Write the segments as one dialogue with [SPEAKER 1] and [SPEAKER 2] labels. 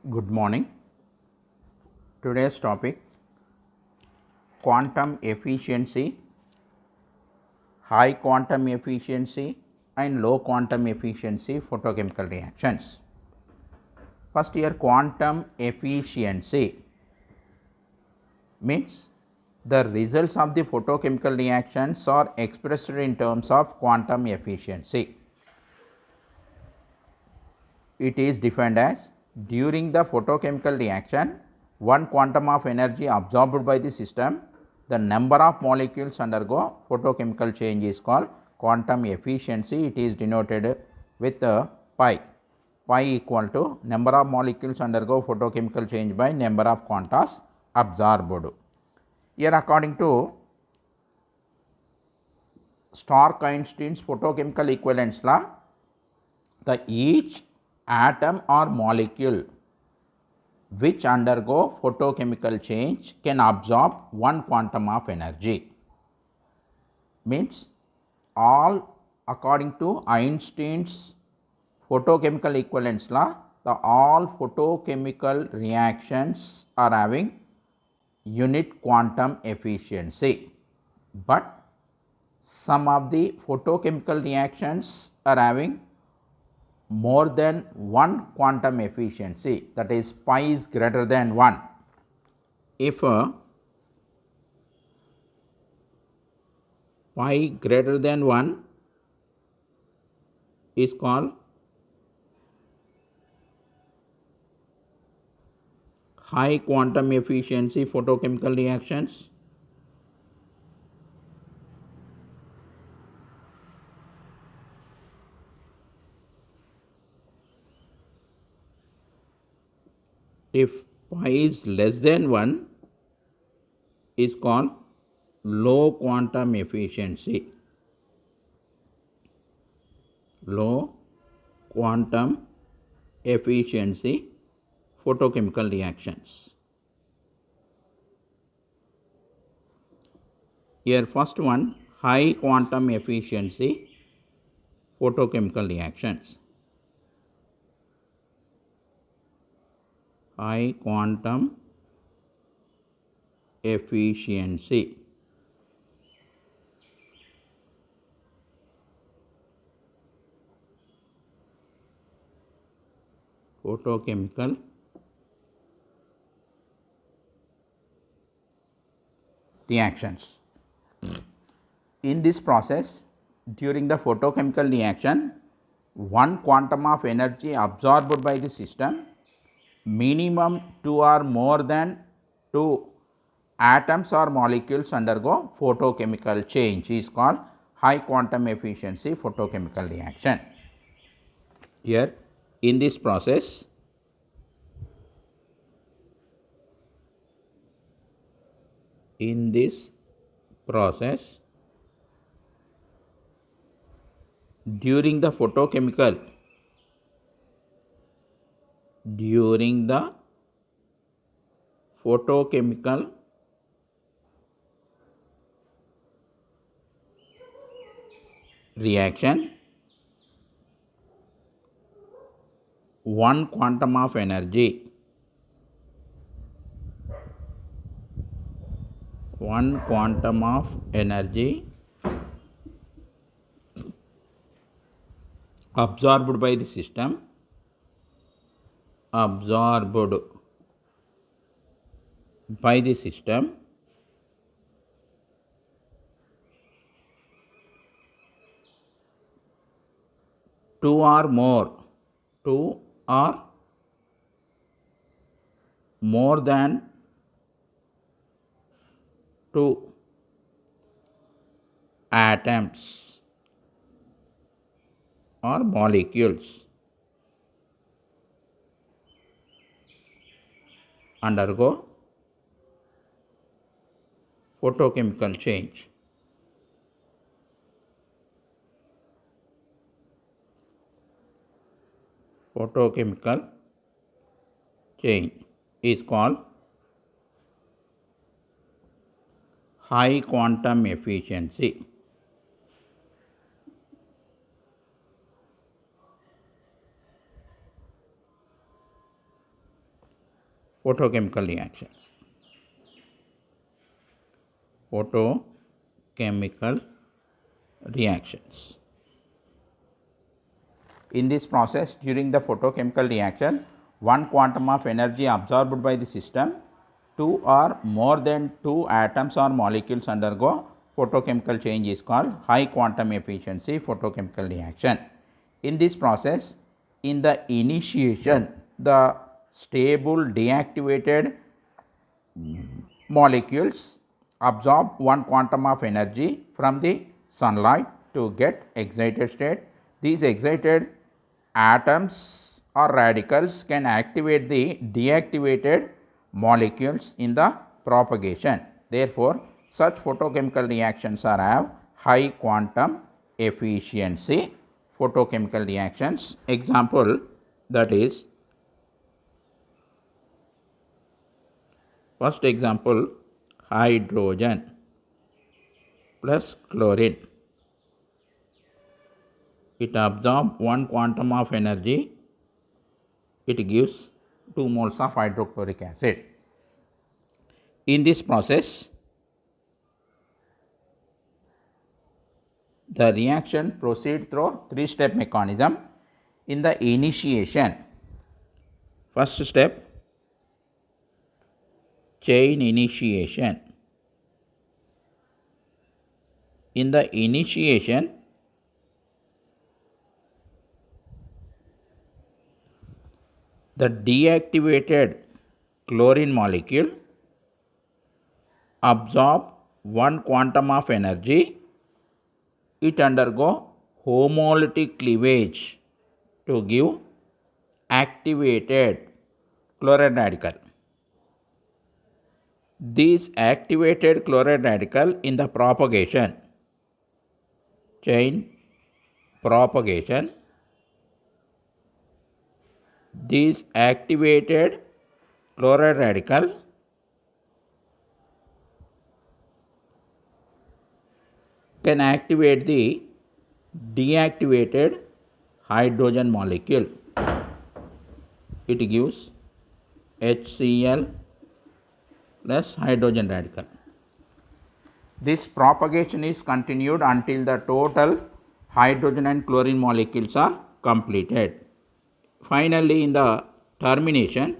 [SPEAKER 1] Good morning. Today's topic quantum efficiency, high quantum efficiency and low quantum efficiency photochemical reactions. First here quantum efficiency means the results of the photochemical reactions are expressed in terms of quantum efficiency. It is defined as during the photochemical reaction, one quantum of energy absorbed by the system, the number of molecules undergo photochemical change is called quantum efficiency. It is denoted with pi. Pi equal to number of molecules undergo photochemical change by number of quantas absorbed. Here according to Stark-Einstein's photochemical equivalence law, the each atom or molecule which undergo photochemical change can absorb one quantum of energy. Means all according to Einstein's photochemical equivalence law, the all photochemical reactions are having unit quantum efficiency, but some of the photochemical reactions are having more than one quantum efficiency, that is pi is greater than 1. If pi greater than 1 is called high quantum efficiency photochemical reactions. If pi is less than 1 is called low quantum efficiency. Low quantum efficiency photochemical reactions. Here first one, high quantum efficiency photochemical reactions. High quantum efficiency. Photochemical reactions. In this process, during the photochemical reaction, one quantum of energy absorbed by the system, minimum 2 or more than 2 atoms or molecules undergo photochemical change is called high quantum efficiency photochemical reaction. Here in this process, during the photochemical reaction, one quantum of energy absorbed by the system, 2 or more than 2 atoms or molecules undergo photochemical change. Photochemical change is called high quantum efficiency. photochemical reactions. Photochemical reactions. In this process, during the photochemical reaction, one quantum of energy absorbed by the system, two or more than two atoms or molecules undergo photochemical change is called high quantum efficiency photochemical reaction. In this process, in the initiation, the stable deactivated molecules absorb one quantum of energy from the sunlight to get excited state. These excited atoms or radicals can activate the deactivated molecules in the propagation. Therefore, such photochemical reactions are have high quantum efficiency photochemical reactions. Example, that is, first example, hydrogen plus chlorine. It absorbs one quantum of energy, it gives 2 moles of hydrochloric acid. In this process, the reaction proceeds through 3-step mechanism. In the initiation, first step, chain initiation. In the initiation, the deactivated chlorine molecule absorb one quantum of energy, it undergo homolytic cleavage to give activated chloride radical. These activated chloride radical in the propagation, chain propagation, these activated chloride radical can activate the deactivated hydrogen molecule. It gives HCl plus hydrogen radical. This propagation is continued until the total hydrogen and chlorine molecules are completed. Finally, in the termination,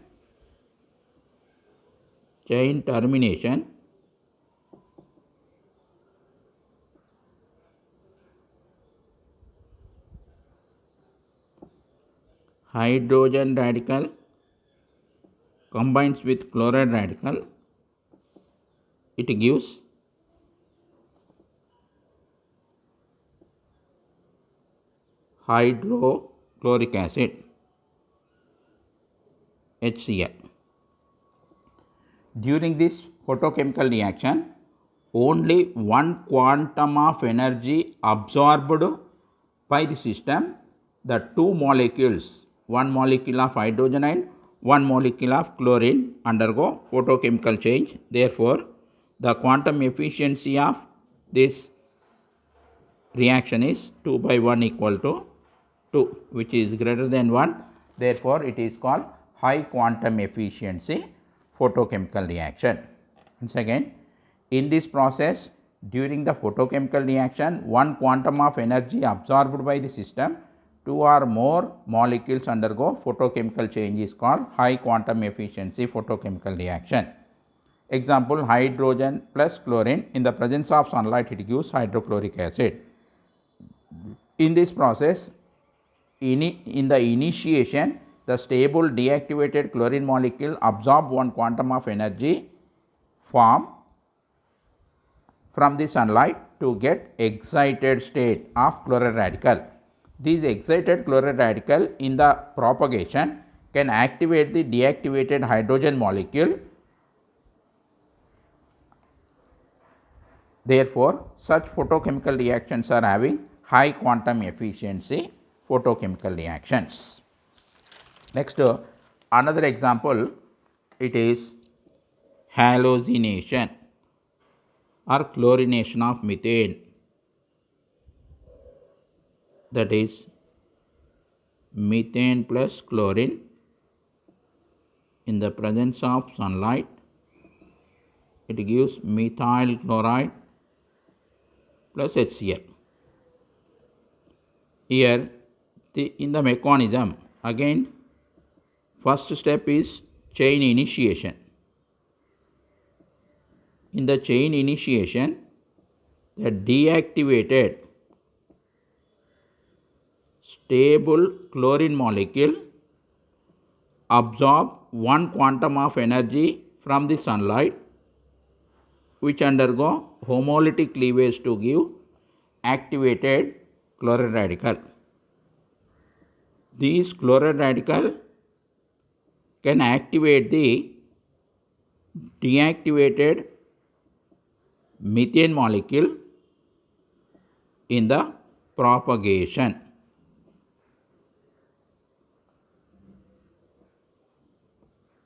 [SPEAKER 1] chain termination, hydrogen radical combines with chloride radical, it gives hydrochloric acid, HCl. During this photochemical reaction, only one quantum of energy absorbed by the system, the two molecules, one molecule of hydrogen and one molecule of chlorine undergo photochemical change. Therefore, the quantum efficiency of this reaction is 2 by 1 equal to 2, which is greater than 1. Therefore, it is called high quantum efficiency photochemical reaction. Once again, in this process, during the photochemical reaction, one quantum of energy absorbed by the system, two or more molecules undergo photochemical change is called high quantum efficiency photochemical reaction. Example, hydrogen plus chlorine, in the presence of sunlight it gives hydrochloric acid. In this process, in the initiation, the stable deactivated chlorine molecule absorb one quantum of energy form from the sunlight to get excited state of chloride radical. These excited chloride radical in the propagation can activate the deactivated hydrogen molecule. Therefore, such photochemical reactions are having high quantum efficiency photochemical reactions. Next, another example, it is halogenation or chlorination of methane, that is methane plus chlorine in the presence of sunlight, it gives methyl chloride plus HCl. Here in the mechanism, again first step is chain initiation. In the chain initiation, the deactivated stable chlorine molecule absorb one quantum of energy from the sunlight, which undergo homolytic cleavage to give activated chloride radical. These chloride radical can activate the deactivated methane molecule in the propagation.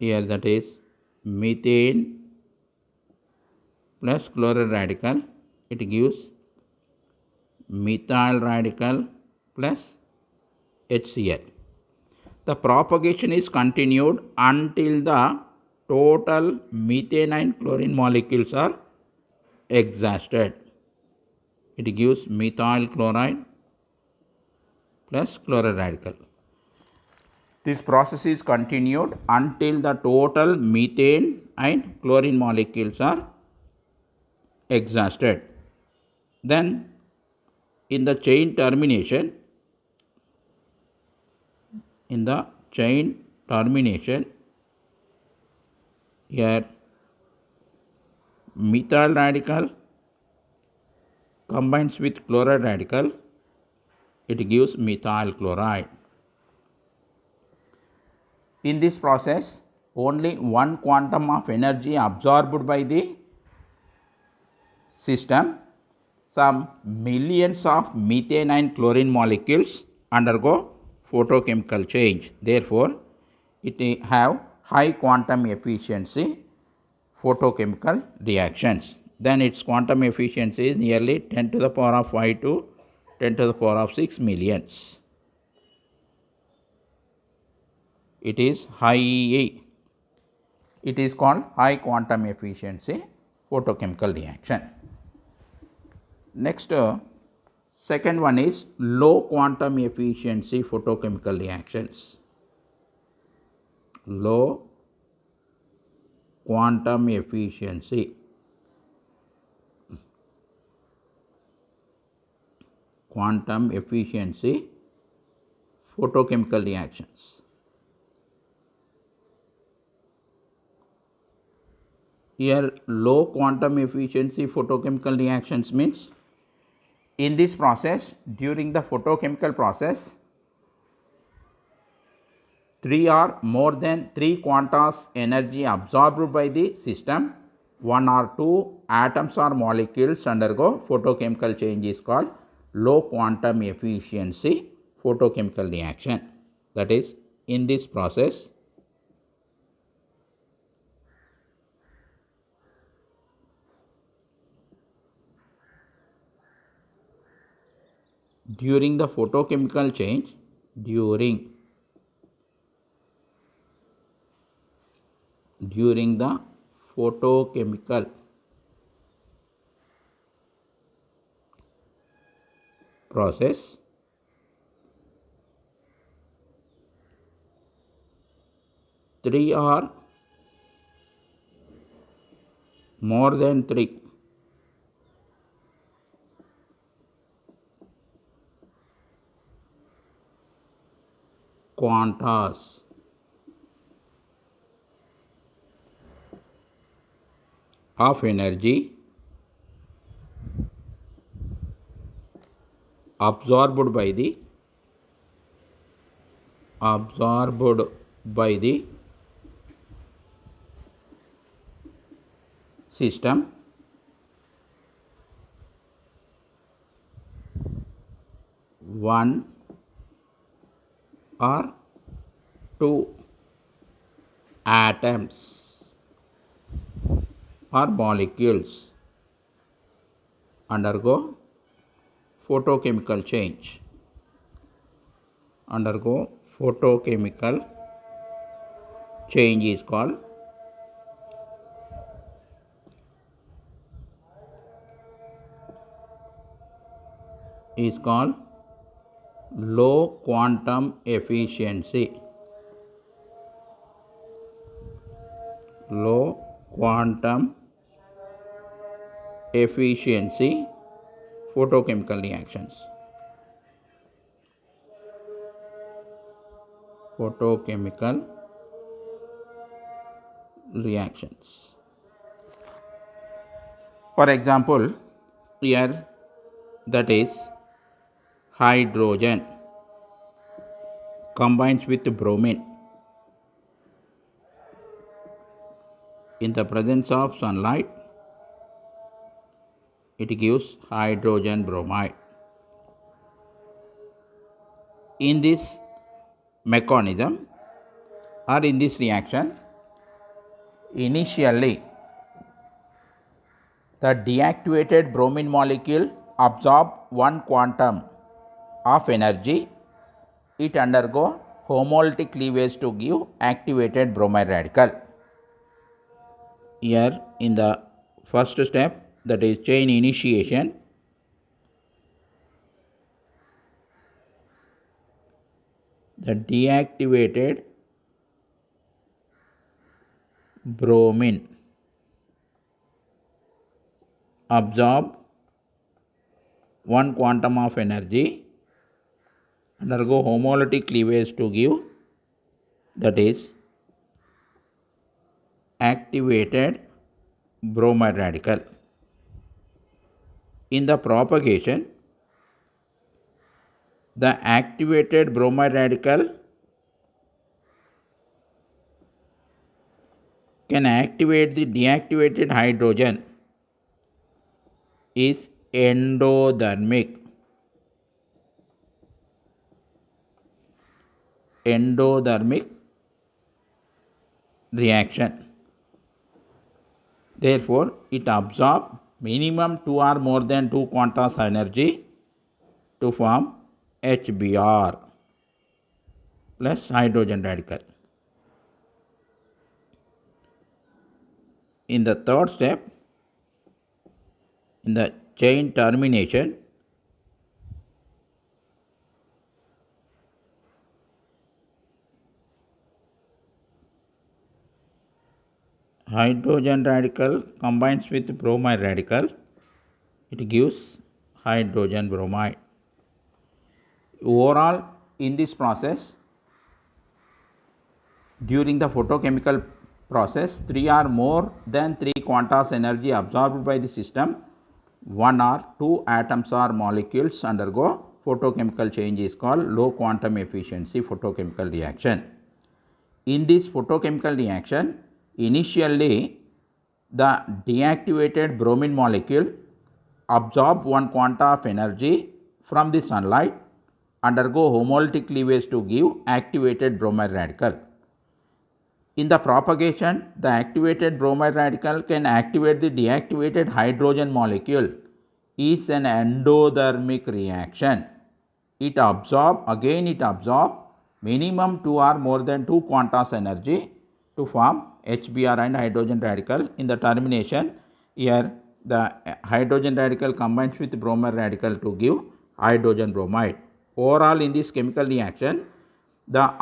[SPEAKER 1] Here that is methane plus chloride radical, it gives methyl radical plus HCl. The propagation is continued until the total methane and chlorine molecules are exhausted. It gives methyl chloride plus chloride radical. This process is continued until the total methane and chlorine molecules are exhausted. Then in the chain termination, here methyl radical combines with chloride radical, it gives methyl chloride. In this process, only one quantum of energy absorbed by the system. Some millions of methane and chlorine molecules undergo photochemical change. Therefore, it have high quantum efficiency photochemical reactions. Then its quantum efficiency is nearly 10 to the power of 5 to 10 to the power of 6 millions. It is high. It is called high quantum efficiency photochemical reaction. Next, second one is low quantum efficiency photochemical reactions. Low quantum efficiency. Quantum efficiency photochemical reactions. Here low quantum efficiency photochemical reactions means in this process, during the photochemical process, 3 or more than 3 quantas energy absorbed by the system, 1 or 2 atoms or molecules undergo photochemical change is called low quantum efficiency photochemical reaction. That is, in this process, during the photochemical change, during the photochemical process, three or more than 3 quantas of energy absorbed by the system, one or 2 atoms or molecules undergo photochemical change. change is called low quantum efficiency. Low quantum efficiency photochemical reactions. Photochemical reactions. For example, here that is hydrogen combines with bromine in the presence of sunlight, it gives hydrogen bromide. In this mechanism or in this reaction, initially the deactivated bromine molecule absorb one quantum of energy. It undergo homolytic cleavage to give activated bromide radical. Here in the first step, that is chain initiation, the deactivated bromine absorb one quantum of energy, undergo homolytic cleavage to give, that is activated bromide radical. In the propagation, the activated bromide radical can activate the deactivated hydrogen is endothermic. Endothermic reaction. Therefore, it absorbs minimum 2 or more than 2 quantas energy to form HBr plus hydrogen radical. In the third step, in the chain termination, hydrogen radical combines with bromide radical, it gives hydrogen bromide. Overall, in this process, during the photochemical process, 3 or more than 3 quantas energy absorbed by the system, 1 or 2 atoms or molecules undergo photochemical change is called low quantum efficiency photochemical reaction. In this photochemical reaction, initially the deactivated bromine molecule absorb 1 quanta of energy from the sunlight, undergo homolytic cleavage to give activated bromide radical. In the propagation, the activated bromide radical can activate the deactivated hydrogen molecule. Is an endothermic reaction. It absorb minimum 2 or more than 2 quantas energy to form HBr and hydrogen radical. In the termination, here the hydrogen radical combines with bromide radical to give hydrogen bromide. Overall, in this chemical reaction, the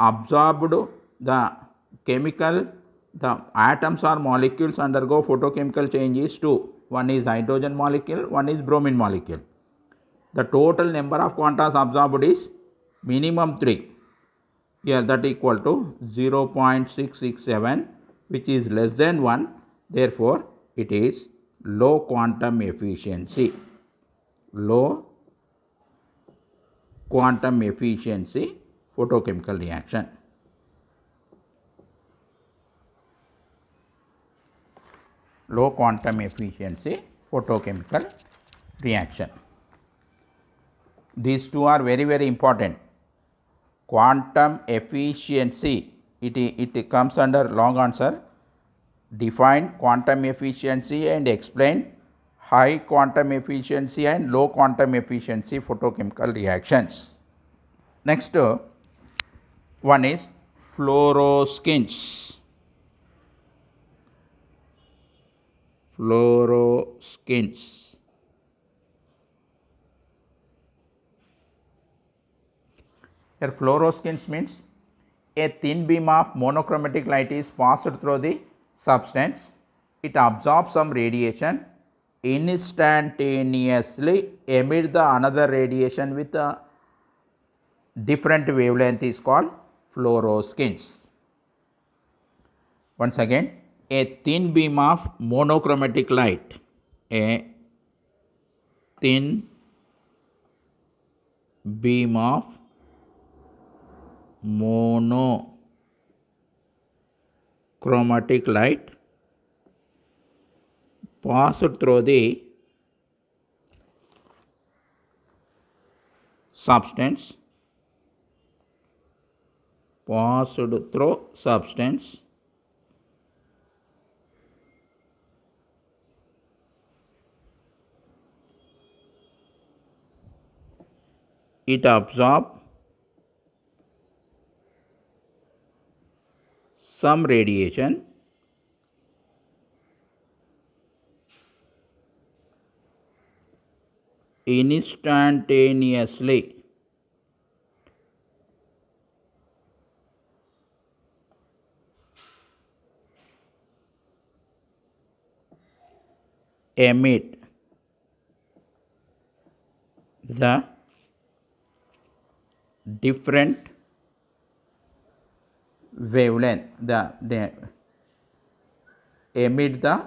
[SPEAKER 1] atoms or molecules undergo photochemical changes to, one is hydrogen molecule, one is bromine molecule. The total number of quantas absorbed is minimum 3. Here that equal to 0.667, which is less than 1. Therefore, it is low quantum efficiency. Low quantum efficiency photochemical reaction. Low quantum efficiency photochemical reaction. These two are very, very important. Quantum efficiency, it comes under long answer. Define quantum efficiency and explain high quantum efficiency and low quantum efficiency photochemical reactions. Next one is fluoroskins. fluoroskins. Here fluoroskins means a thin beam of monochromatic light is passed through the substance. It absorbs some radiation, instantaneously emit the another radiation with a different wavelength is called fluoroskins. Once again, a thin beam of monochromatic light, a thin beam of monochromatic light passed through the substance, it absorbs some radiation, instantaneously emit the different wavelength, the emit the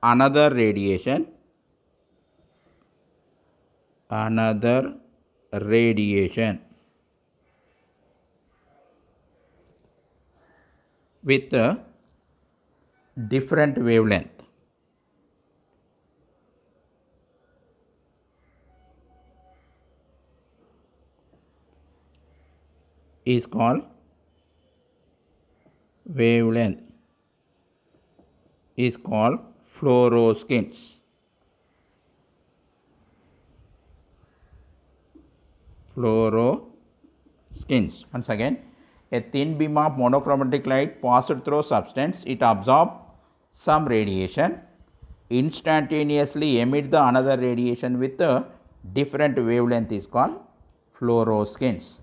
[SPEAKER 1] another radiation with a different wavelength is called fluoroskins. Once again, a thin beam of monochromatic light passed through substance. It absorbs some radiation, instantaneously emit the another radiation with a different wavelength is called fluoroskins.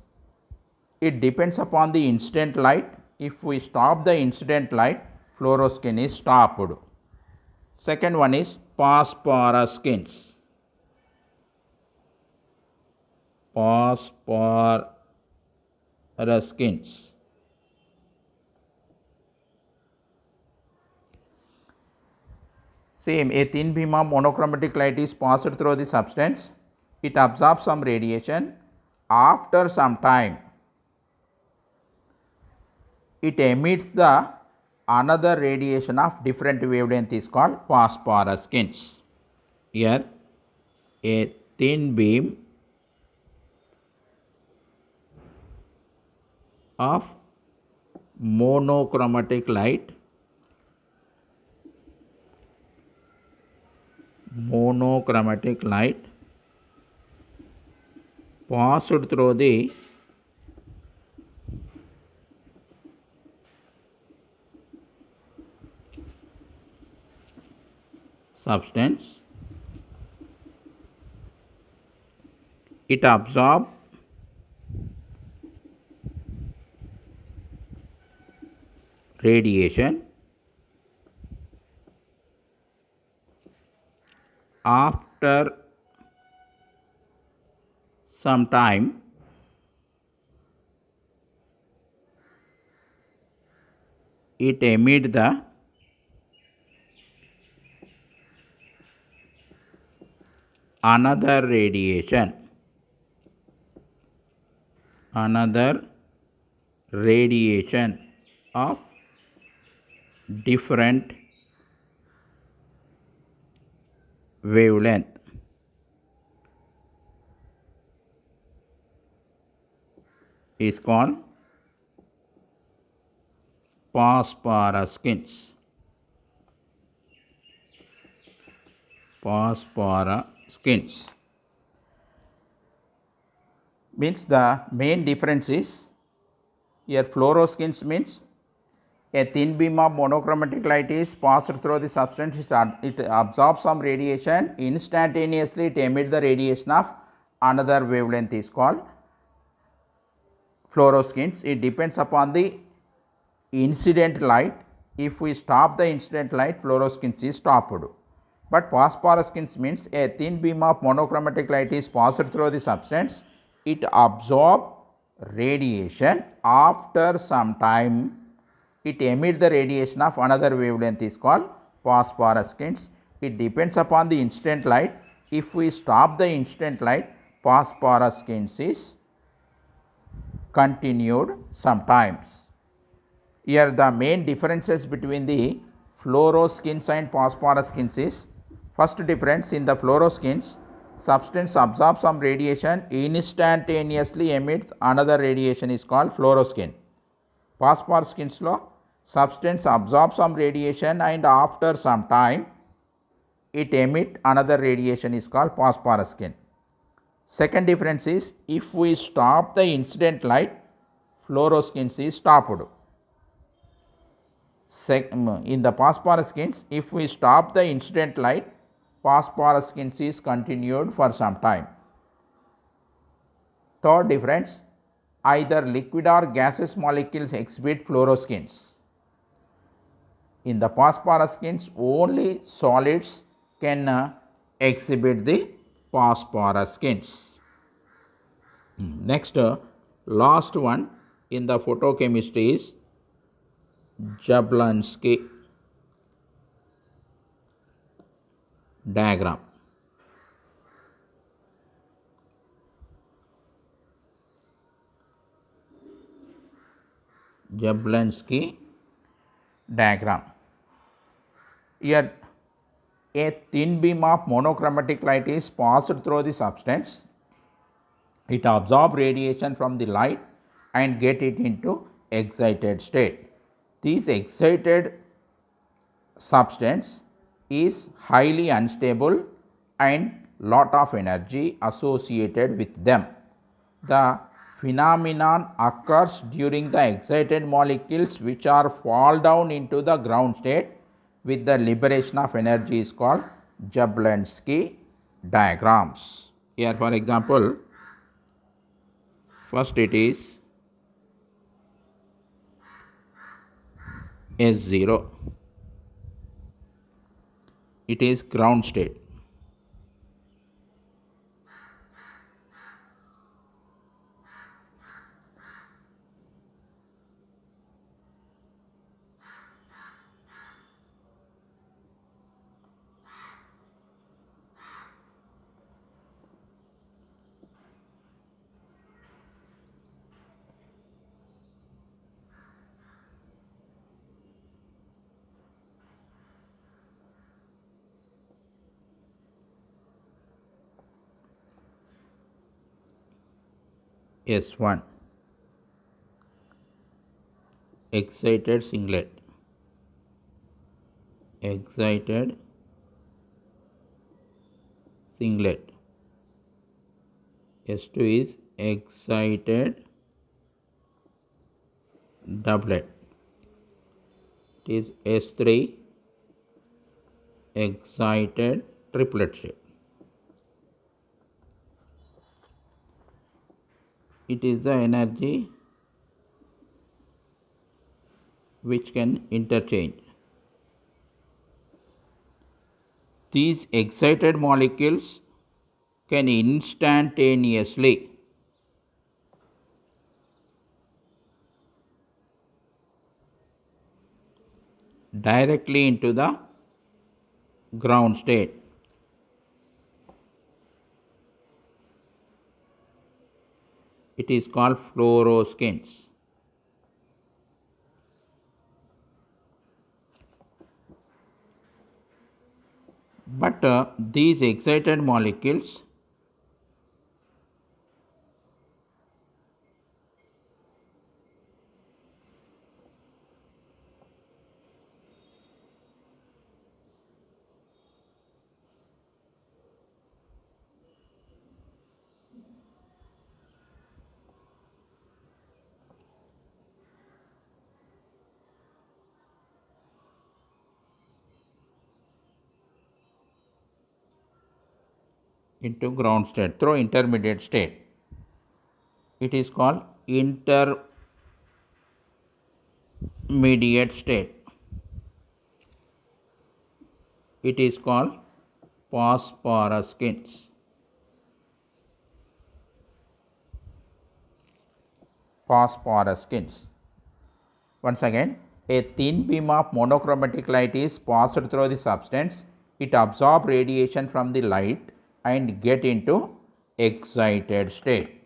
[SPEAKER 1] It depends upon the incident light. If we stop the incident light, fluoroskin is stopped. Second one is phosphoruskins. Same, a thin beam of monochromatic light is passed through the substance. It absorbs some radiation. After some time, it emits the another radiation of different wavelength is called phosphoruskins. Here, a thin beam of monochromatic light passed through the substance. It absorbs radiation. After some time, it emits the another radiation of different wavelength is called phosphoruskins. Means the main difference is here fluoroskins means A thin beam of monochromatic light is passed through the substance. It absorbs some radiation. Instantaneously it emits the radiation of another wavelength is called fluorescence. It depends upon the incident light. If we stop the incident light, fluorescence is stopped. But phosphorescence means a thin beam of monochromatic light is passed through the substance. It absorbs radiation. After some time it emits the radiation of another wavelength is called phosphorescence. It depends upon the incident light. If we stop the incident light, phosphorescence is continued sometimes. Here the main differences between the fluorescence and phosphorescence is: first difference, in the fluorescence substance absorbs some radiation, instantaneously emits another radiation is called fluorescence. Phosphorescence lo substance absorbs some radiation and after some time it emits another radiation is called phosphorescence. Second difference is, if we stop the incident light, fluorescence is stopped. In the phosphorescence, if we stop the incident light, phosphorescence is continued for some time. Third difference, either liquid or gaseous molecules exhibit fluorescence. In the phosphorescence, only solids can exhibit the phosphorescence. Next, last one in the photochemistry is Jablonski diagram. Jablonski diagram. Here a thin beam of monochromatic light is passed through the substance. It absorbs radiation from the light and get it into excited state. This excited substance is highly unstable and lot of energy associated with them. The phenomenon occurs during the excited molecules which are fall down into the ground state with the liberation of energy is called Jablonski diagrams. Here for example, first it is S0, it is ground state. S1, excited singlet, excited singlet. S2 is excited doublet. It is S3, excited triplet shape. It is the energy which can interchange. These excited molecules can instantaneously directly into the ground state. It is called fluorescence. But these excited molecules into ground state through intermediate state. It is called intermediate state. It is called phosphorescence. Phosphorescence. Once again, a thin beam of monochromatic light is passed through the substance. It absorbs radiation from the light and get into excited state.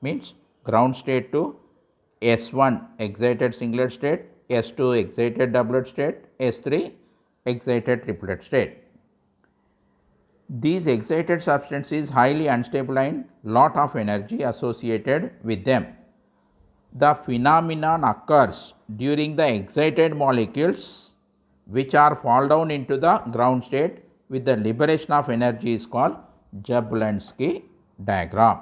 [SPEAKER 1] Means ground state to S1 excited singlet state, S2 excited doublet state, S3 excited triplet state. These excited substances is highly unstable and lot of energy associated with them. The phenomenon occurs during the excited molecules which are fall down into the ground state with the liberation of energy is called Jablonski diagram.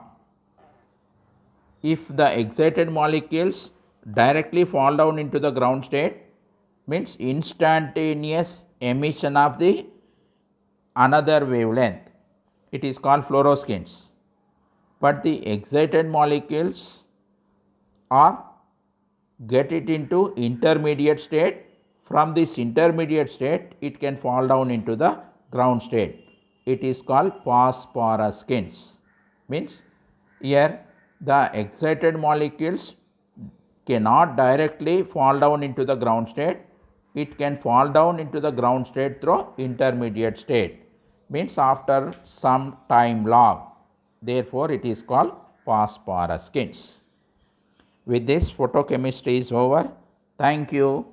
[SPEAKER 1] If the excited molecules directly fall down into the ground state, means instantaneous emission of the another wavelength, it is called fluorescence. But the excited molecules or get it into intermediate state. From this intermediate state, it can fall down into the ground state. It is called phosphorescence. Means here the excited molecules cannot directly fall down into the ground state. It can fall down into the ground state through intermediate state. Means after some time lag. Therefore, it is called phosphorescence. With this, photochemistry is over. Thank you.